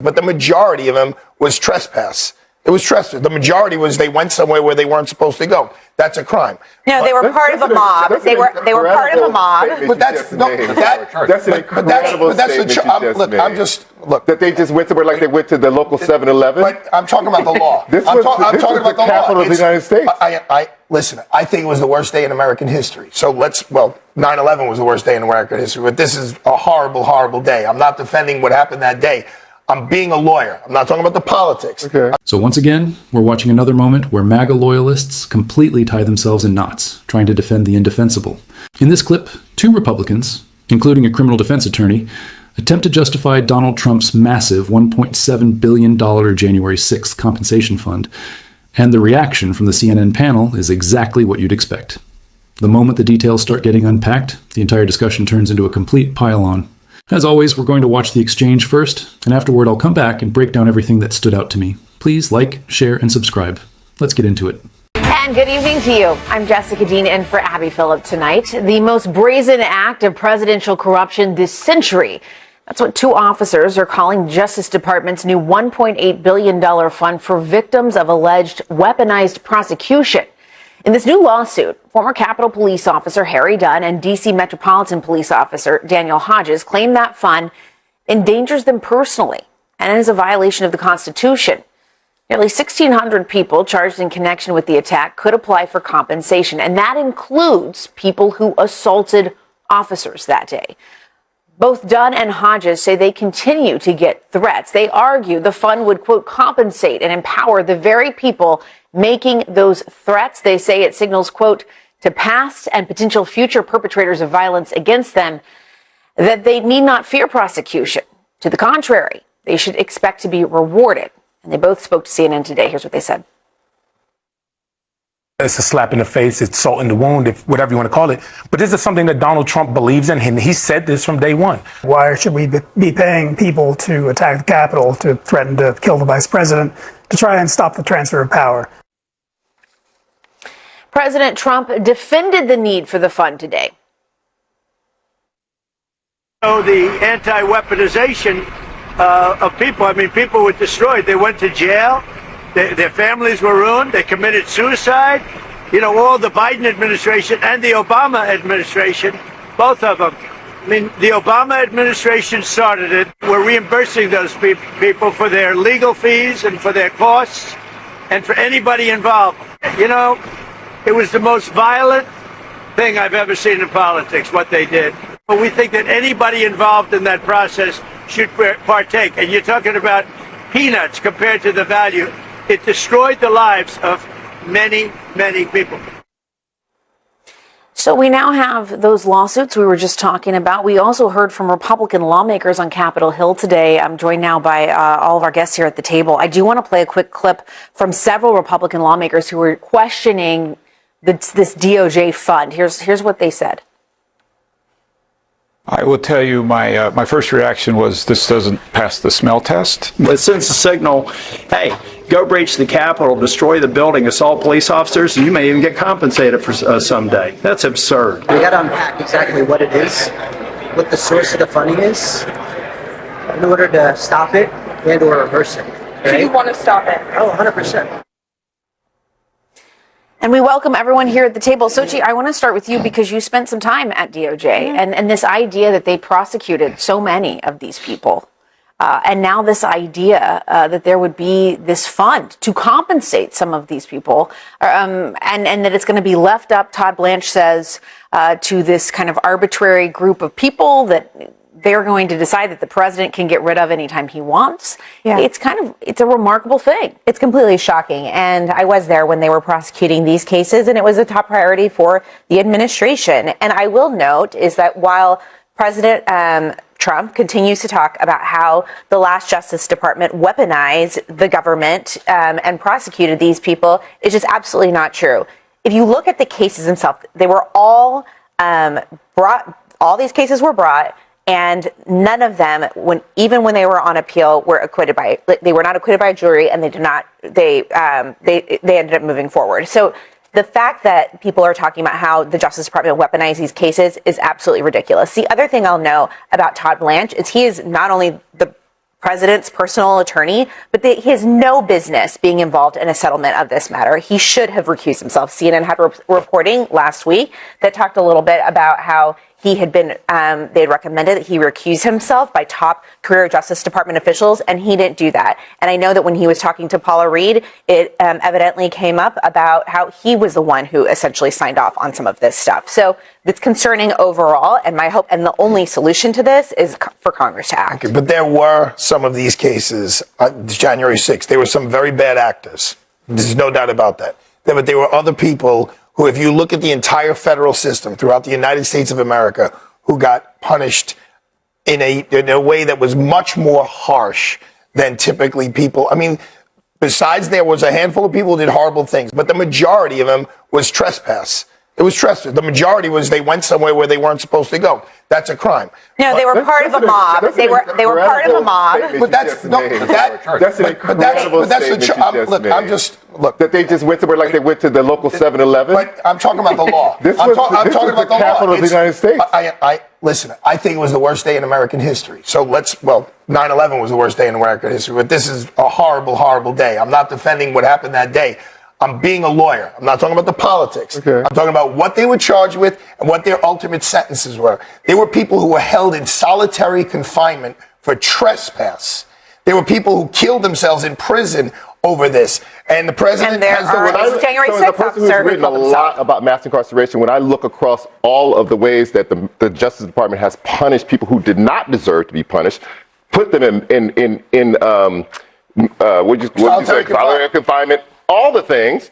But the majority of them was trespass. It was trespass. The majority was they went somewhere where they weren't supposed to go. That's a crime. No, they were part of a mob. They were part of a mob. But that's an incredible statement. Look, that they just went somewhere like they went to the local 7-Eleven. But I'm talking about the law. I'm talking about the capital of the United States. Listen, I think it was the worst day in American history. So 9/11 was the worst day in American history. But this is a horrible, horrible day. I'm not defending what happened that day. I'm being a lawyer. I'm not talking about the politics. Okay. So once again, we're watching another moment where MAGA loyalists completely tie themselves in knots, trying to defend the indefensible. In this clip, two Republicans, including a criminal defense attorney, attempt to justify Donald Trump's massive $1.7 billion January 6th compensation fund, and the reaction from the CNN panel is exactly what you'd expect. The moment the details start getting unpacked, the entire discussion turns into a complete pile-on. As always, we're going to watch the exchange first, and afterward I'll come back and break down everything that stood out to me. Please like, share, and subscribe. Let's get into it. And good evening to you. I'm Jessica Dean in for Abby Phillip tonight. The most brazen act of presidential corruption this century. That's what two officers are calling Justice Department's new $1.8 billion fund for victims of alleged weaponized prosecution. In this new lawsuit, former Capitol Police Officer Harry Dunn and D.C. Metropolitan Police Officer Daniel Hodges claim that fund endangers them personally and is a violation of the Constitution. Nearly 1,600 people charged in connection with the attack could apply for compensation, and that includes people who assaulted officers that day. Both Dunn and Hodges say they continue to get threats. They argue the fund would, quote, compensate and empower the very people making those threats. They say it signals, quote, to past and potential future perpetrators of violence against them that they need not fear prosecution. To the contrary, they should expect to be rewarded. And they both spoke to CNN today. Here's what they said. It's a slap in the face, it's salt in the wound, if whatever you want to call it. But this is something that Donald Trump believes in, and he said this from day one. Why should we be paying people to attack the Capitol, to threaten to kill the vice president, to try and stop the transfer of power? President Trump defended the need for the fund today. So the anti-weaponization of people, I mean, people were destroyed. They went to jail. Their families were ruined. They committed suicide. You know, all the Biden administration and the Obama administration, both of them. I mean, the Obama administration started it. We're reimbursing those people for their legal fees and for their costs and for anybody involved. You know, it was the most violent thing I've ever seen in politics, what they did. But we think that anybody involved in that process should partake. And you're talking about peanuts compared to the value. It destroyed the lives of many, many people. So we now have those lawsuits we were just talking about. We also heard from Republican lawmakers on Capitol Hill today. I'm joined now by all of our guests here at the table. I do want to play a quick clip from several Republican lawmakers who were questioning this DOJ fund. Here's what they said. I will tell you, my first reaction was this doesn't pass the smell test. It sends a signal, hey, go breach the Capitol, destroy the building, assault police officers, and you may even get compensated for someday. That's absurd. We got to unpack exactly what it is, what the source of the funding is, in order to stop it and or reverse it. Right? So you want to stop it? Oh, 100%. And we welcome everyone here at the table. Sochi, I want to start with you because you spent some time at DOJ and this idea that they prosecuted so many of these people. And now this idea that there would be this fund to compensate some of these people and that it's going to be left up, Todd Blanche says, to this kind of arbitrary group of people that they're going to decide that the president can get rid of anytime he wants. Yeah. It's a remarkable thing. It's completely shocking. And I was there when they were prosecuting these cases, and it was a top priority for the administration. And I will note is that while President Trump continues to talk about how the last Justice Department weaponized the government and prosecuted these people, it's just absolutely not true. If you look at the cases themselves, they were all all these cases were brought, and none of them, even when they were on appeal, were acquitted by. They were not acquitted by a jury, and they did not. They ended up moving forward. So the fact that people are talking about how the Justice Department weaponized these cases is absolutely ridiculous. The other thing I'll know about Todd Blanche is he is not only the president's personal attorney, but he has no business being involved in a settlement of this matter. He should have recused himself. CNN had reporting last week that talked a little bit about how he had been, they had recommended that he recuse himself by top career Justice Department officials, and he didn't do that. And I know that when he was talking to Paula Reed, it evidently came up about how he was the one who essentially signed off on some of this stuff. So it's concerning overall, and my hope, and the only solution to this is for Congress to act. Okay, but there were some of these cases, January 6th, there were some very bad actors. There's no doubt about that. But there were other people who, if you look at the entire federal system throughout the United States of America, who got punished in a way that was much more harsh than typically people. I mean, besides there was a handful of people who did horrible things, but the majority of them was trespass. It was trespass. The majority was they went somewhere where they weren't supposed to go. That's a crime. No, they were part of a mob. They were part of a mob. But that's that they just went somewhere like they went to the local 7-Eleven. But I'm talking about the law. I'm talking about the capital of the United States. Listen, I think it was the worst day in American history. So 9/11 was the worst day in American history, but this is a horrible, horrible day. I'm not defending what happened that day. I'm being a lawyer. I'm not talking about the politics. Okay. I'm talking about what they were charged with and what their ultimate sentences were. There were people who were held in solitary confinement for trespass. There were people who killed themselves in prison over this. And the president has the January 6th as a person who's written a lot about mass incarceration, when I look across all of the ways that the Justice Department has punished people who did not deserve to be punished, put them in solitary confinement, all the things.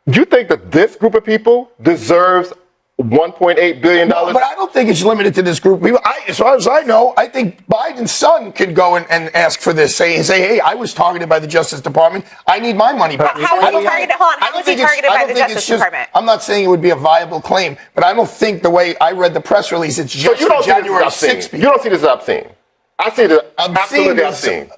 Do you think that this group of people deserves $1.8 billion? No, but I don't think it's limited to this group of people. As far as I know, I think Biden's son could go and ask for this, say, hey, I was targeted by the Justice Department. I need my money back. How was he targeted? How was he targeted by the Justice Department? I'm not saying it would be a viable claim, but I don't think the way I read the press release, it's just for January 6th. You don't see this as obscene. I see it as absolutely obscene.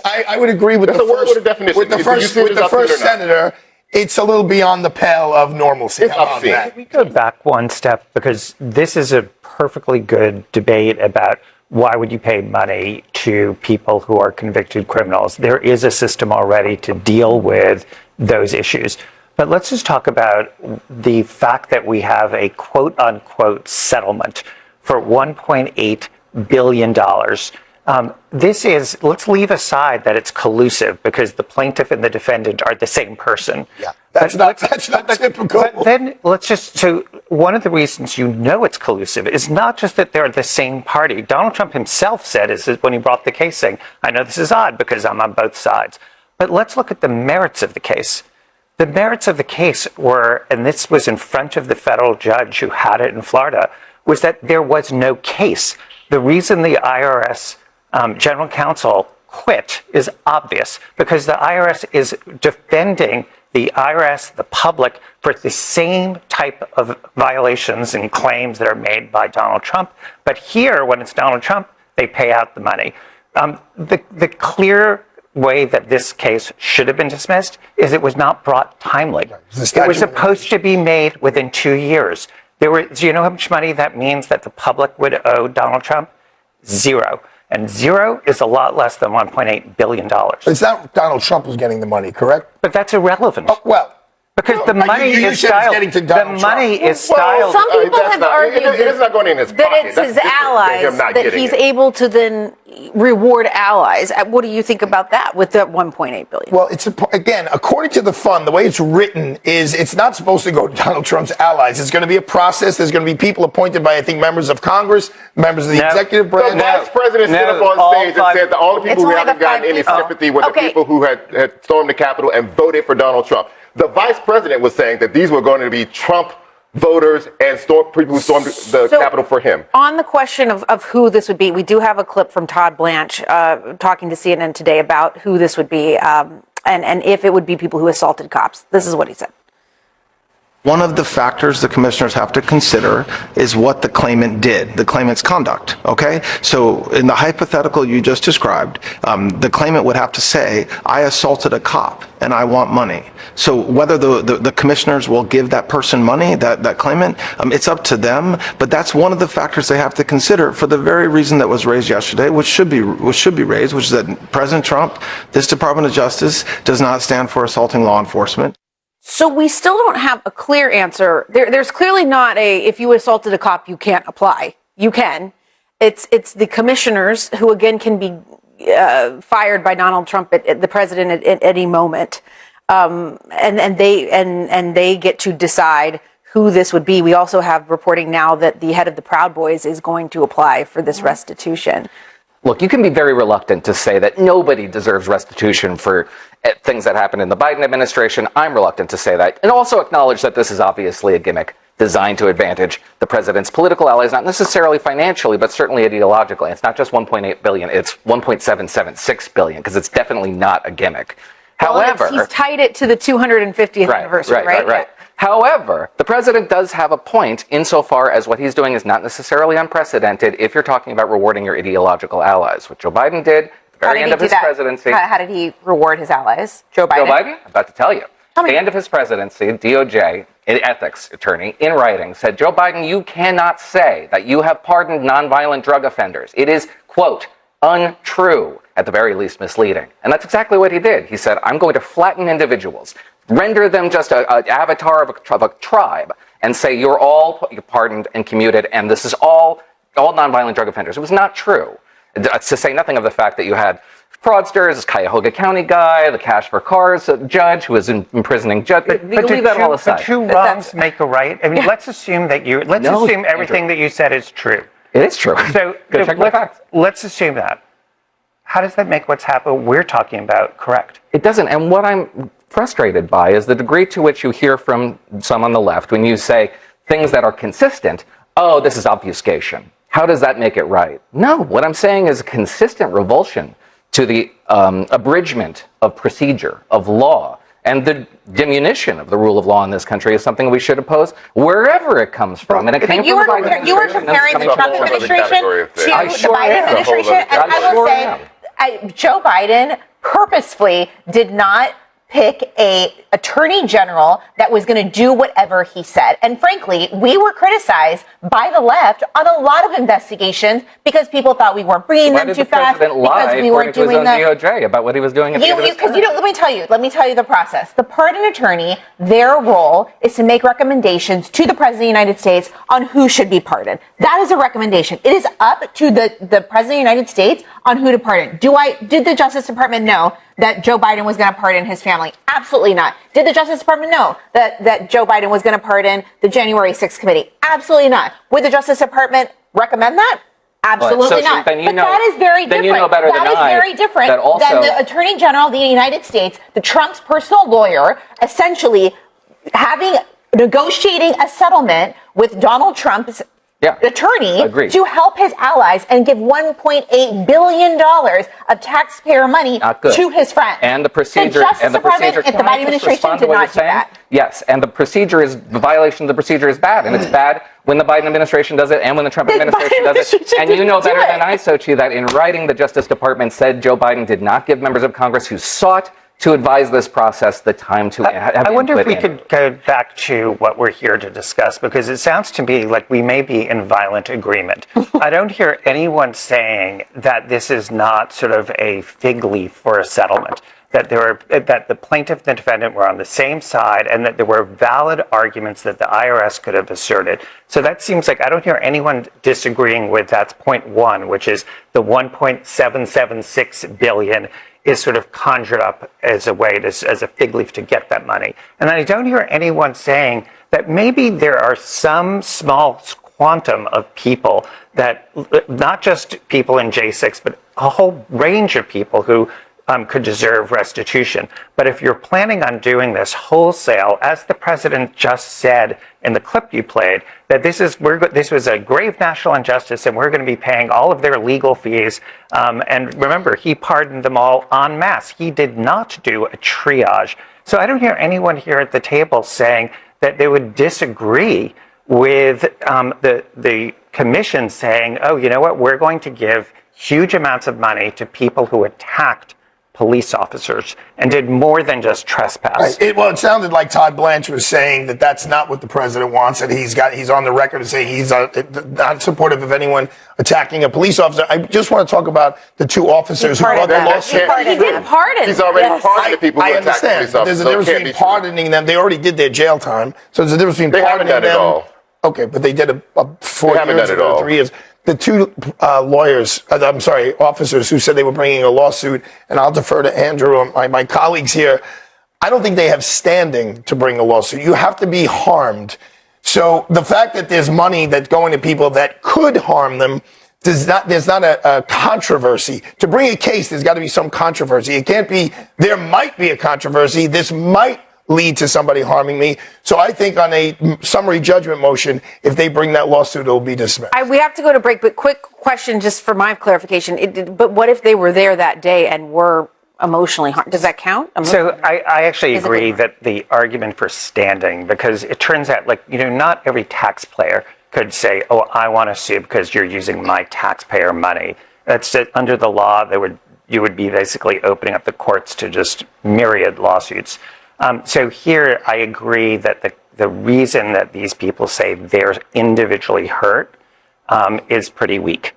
I would agree with the first senator. It's a little beyond the pale of normalcy. Can we go back one step? Because this is a perfectly good debate about why would you pay money to people who are convicted criminals. There is a system already to deal with those issues. But let's just talk about the fact that we have a quote unquote settlement for $1.8 billion. Let's leave aside that it's collusive because the plaintiff and the defendant are the same person. Yeah, that's not typical. But then so one of the reasons it's collusive is not just that they're the same party. Donald Trump himself said when he brought the case saying, I know this is odd because I'm on both sides. But let's look at the merits of the case. The merits of the case were, and this was in front of the federal judge who had it in Florida, was that there was no case. The reason the IRS general counsel quit is obvious because the IRS is defending the IRS, the public, for the same type of violations and claims that are made by Donald Trump. But here, when it's Donald Trump, they pay out the money. The clear way that this case should have been dismissed is it was not brought timely. It was supposed to be made within 2 years. Do you know how much money that means that the public would owe Donald Trump? Zero. And zero is a lot less than $1.8 billion. It's not Donald Trump who's getting the money, correct? But that's irrelevant. Because the money is styled. Some people have argued it's not going in his that pocket. it's his allies, that he's able to then reward allies. What do you think about that with the $1.8 billion? Well, again, according to the fund, the way it's written is it's not supposed to go to Donald Trump's allies. It's going to be a process. There's going to be people appointed by, I think, members of Congress, members of the executive branch. The vice president stood up on stage and said the only people who haven't gotten any sympathy were the people who had stormed the Capitol and voted for Donald Trump. The vice president was saying that these were going to be Trump voters and people who stormed the Capitol for him. On the question of who this would be, we do have a clip from Todd Blanche talking to CNN today about who this would be and if it would be people who assaulted cops. This is what he said. One of the factors the commissioners have to consider is what the claimant did, the claimant's conduct, okay? So in the hypothetical you just described, the claimant would have to say, I assaulted a cop and I want money. So whether the commissioners will give that person money, that claimant, it's up to them, but that's one of the factors they have to consider for the very reason that was raised yesterday, which should be raised, which is that President Trump, this Department of Justice, does not stand for assaulting law enforcement. So we still don't have a clear answer. There's clearly not if you assaulted a cop, you can't apply. You can. It's the commissioners who, again, can be fired by Donald Trump, the president, at any moment. And they get to decide who this would be. We also have reporting now that the head of the Proud Boys is going to apply for this restitution. Look, you can be very reluctant to say that nobody deserves restitution for things that happened in the Biden administration. I'm reluctant to say that, and also acknowledge that this is obviously a gimmick designed to advantage the president's political allies, not necessarily financially, but certainly ideologically. It's not just 1.8 billion, it's 1.776 billion, because it's definitely not a gimmick. Well, However, he's tied it to the 250th anniversary, right? Right. However, the president does have a point insofar as what he's doing is not necessarily unprecedented if you're talking about rewarding your ideological allies. What Joe Biden did at the very end of his presidency. How did he reward his allies? Joe Biden? I'm about to tell you. At the end of his presidency, DOJ, an ethics attorney, in writing, said, Joe Biden, you cannot say that you have pardoned nonviolent drug offenders. It is, quote, untrue, at the very least misleading. And that's exactly what he did. He said, I'm going to flatten individuals, render them just an avatar of a tribe, and say you're all pardoned and commuted, and this is all nonviolent drug offenders. It was not true. To say nothing of the fact that you had fraudsters, this Cuyahoga County guy, the cash for cars judge who was imprisoning judge. But leave that all aside. But two wrongs make a right. I mean, let's assume that assume everything that you said is true. It is true. So let's assume that. How does that make what's happened we're talking about correct? It doesn't. And what I'm frustrated by is the degree to which you hear from some on the left when you say things that are consistent. Oh, this is obfuscation. How does that make it right? No, what I'm saying is a consistent revulsion to the abridgment of procedure, of law, and the diminution of the rule of law in this country is something we should oppose wherever it comes from. And it came you from were comparing the Trump administration to the Biden administration, and I will say Joe Biden purposefully did not pick a attorney general that was going to do whatever he said. And frankly, we were criticized by the left on a lot of investigations because people thought we weren't bringing them too fast, because we weren't doing them. DOJ about what he was doing. Because let me tell you the process. The pardon attorney, their role is to make recommendations to the President of the United States on who should be pardoned. That is a recommendation. It is up to the President of the United States on who to pardon. Did the Justice Department know that Joe Biden was going to pardon his family? Absolutely not. Did the Justice Department know that Joe Biden was going to pardon the January 6th committee? Absolutely not. Would the Justice Department recommend that? Absolutely not. But that is very different. That is very different than the Attorney General of the United States, the Trump's personal lawyer, essentially negotiating a settlement with Donald Trump's attorney to help his allies and give $1.8 billion of taxpayer money to his friends. And the procedure, the Justice Department, if the Biden administration did not do that. Yes, and the violation of the procedure is bad, and it's bad when the Biden administration does it and when the Trump administration does it. And you know better than I, Sochi, that in writing, the Justice Department said Joe Biden did not give members of Congress who sought to advise this process the time to have I wonder if we could go back to what we're here to discuss, because it sounds to me like we may be in violent agreement. I don't hear anyone saying that this is not sort of a fig leaf for a settlement, that the plaintiff and the defendant were on the same side, and that there were valid arguments that the IRS could have asserted. So that seems like I don't hear anyone disagreeing with that's point one, which is the 1.776 billion is sort of conjured up as a way as a fig leaf to get that money. And I don't hear anyone saying that maybe there are some small quantum of people that, not just people in J6, but a whole range of people who could deserve restitution. But if you're planning on doing this wholesale, as the president just said in the clip you played, that this was a grave national injustice and we're going to be paying all of their legal fees. And remember, he pardoned them all en masse. He did not do a triage. So I don't hear anyone here at the table saying that they would disagree with the commission saying, oh, you know what, we're going to give huge amounts of money to people who attacked police officers and did more than just trespass. Right. It sounded like Todd Blanche was saying that that's not what the president wants, that he's on the record to say he's not supportive of anyone attacking a police officer. I just want to talk about the two officers who brought the lawsuit. He did pardon. He's already pardoned the people who attacked police officers. There's a difference between pardoning them. They already did their jail time. So there's a difference between pardoning them. They haven't done it all. Okay, but they did a 4 years or 3 years. The two officers who said they were bringing a lawsuit, and I'll defer to Andrew and my colleagues here, I don't think they have standing to bring a lawsuit. You have to be harmed. So the fact that there's money that's going to people that could harm them, there's not a controversy. To bring a case, there's got to be some controversy. It can't be, there might be a controversy. This might lead to somebody harming me. So I think on a summary judgment motion, if they bring that lawsuit, it'll be dismissed. We have to go to break, but quick question just for my clarification. But what if they were there that day and were emotionally harmed? Does that count? So I actually agree that the argument for standing, because it turns out, not every taxpayer could say, oh, I want to sue because you're using my taxpayer money. That's under the law, you would be basically opening up the courts to just myriad lawsuits. So here I agree that the reason that these people say they're individually hurt is pretty weak.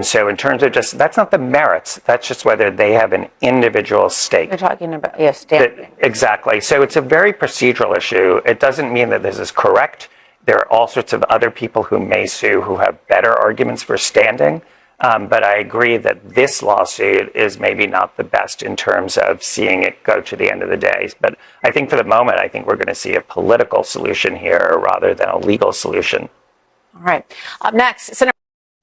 So in terms of that's not the merits, that's just whether they have an individual stake. You're talking about, yes, standing. Exactly. So it's a very procedural issue. It doesn't mean that this is correct. There are all sorts of other people who may sue who have better arguments for standing. But I agree that this lawsuit is maybe not the best in terms of seeing it go to the end of the day. But I think for the moment, I think we're going to see a political solution here rather than a legal solution. All right. Up next, Senator.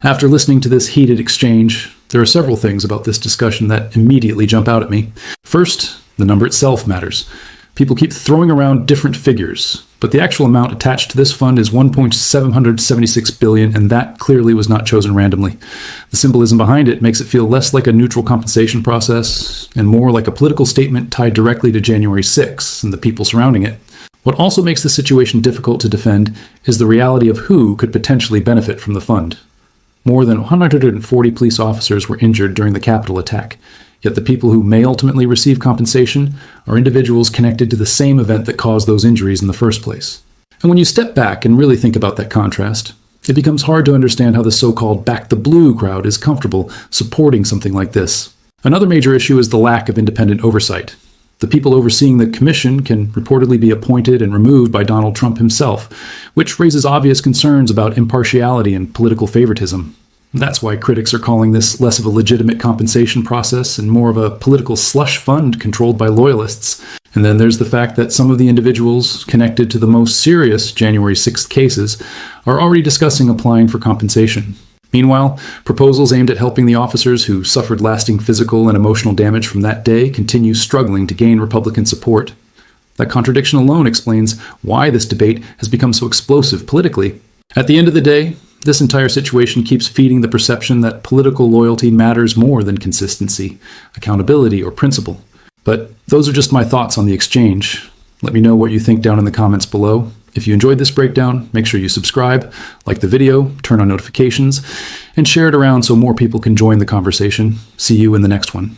After listening to this heated exchange, there are several things about this discussion that immediately jump out at me. First, the number itself matters. People keep throwing around different figures, but the actual amount attached to this fund is $1.776 billion, and that clearly was not chosen randomly. The symbolism behind it makes it feel less like a neutral compensation process and more like a political statement tied directly to January 6th and the people surrounding it. What also makes the situation difficult to defend is the reality of who could potentially benefit from the fund. More than 140 police officers were injured during the Capitol attack. Yet the people who may ultimately receive compensation are individuals connected to the same event that caused those injuries in the first place. And when you step back and really think about that contrast, it becomes hard to understand how the so-called Back the Blue crowd is comfortable supporting something like this. Another major issue is the lack of independent oversight. The people overseeing the commission can reportedly be appointed and removed by Donald Trump himself, which raises obvious concerns about impartiality and political favoritism. That's why critics are calling this less of a legitimate compensation process and more of a political slush fund controlled by loyalists. And then there's the fact that some of the individuals connected to the most serious January 6th cases are already discussing applying for compensation. Meanwhile, proposals aimed at helping the officers who suffered lasting physical and emotional damage from that day continue struggling to gain Republican support. That contradiction alone explains why this debate has become so explosive politically. At the end of the day, this entire situation keeps feeding the perception that political loyalty matters more than consistency, accountability, or principle. But those are just my thoughts on the exchange. Let me know what you think down in the comments below. If you enjoyed this breakdown, make sure you subscribe, like the video, turn on notifications, and share it around so more people can join the conversation. See you in the next one.